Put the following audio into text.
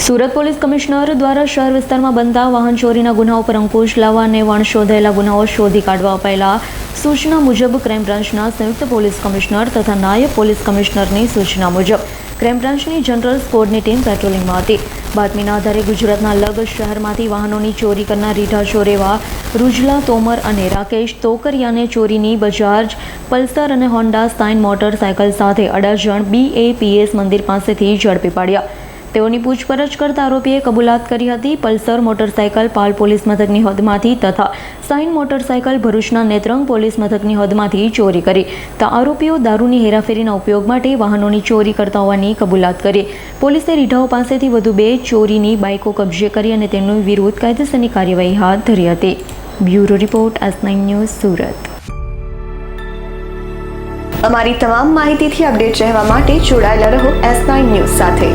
Surat police commissioner દ્વારા શહેર વિસ્તારમાં બનતા વાહન ચોરીના ગુનાઓ પર અંકુશ લાવવા અને વણશોધાયેલા ગુનાઓ શોધી કાઢવા અપાયેલા સૂચના મુજબ ક્રાઇમ બ્રાન્ચના સંયુક્ત પોલીસ કમિશનર તથા નાયબ પોલીસ કમિશનરની સૂચના મુજબ ક્રાઇમ બ્રાન્ચની જનરલ સ્કોડની ટીમ પેટ્રોલિંગમાં હતી। બાતમીના આધારે ગુજરાતના અલગ શહેરમાંથી વાહનોની ચોરી કરનાર રીઢા ચોર એવા રૂજલા તોમર અને રાકેશ તોકરિયાને ચોરીની બજાજ પલ્સર અને હોન્ડા સાઇન મોટરસાયકલ સાથે અડાજણ BAPS મંદિર પાસેથી ઝડપી પાડ્યા। તેઓની પૂછપરછ કરતા આરોપીએ કબૂલાત કરી હતી। પલ્સર મોટરસાયકલ પાલ પોલીસ મથકની હદમાંથી તથા સાઇન મોટરસાયકલ ભરૂચના નેત્રંગ પોલીસ મથકની હદમાંથી ચોરી કરી। તો આરોપીઓ દારૂની હેરાફેરીના ઉપયોગ માટે વાહનોની ચોરી કરતા હોવાની કબૂલાત કરી। પોલીસે રીઢાઓ પાસેથી વધુ 2 ચોરીની બાઇકો કબજે કરી અને તેમની વિરુદ્ધ કાયદેસરની કાર્યવાહી હાથ ધરી હતી। Bureau report S9 news Surat. અમારી તમામ માહિતીથી અપડેટ રહેવા માટે જોડાયેલા રહો S9 ન્યૂઝ સાથે।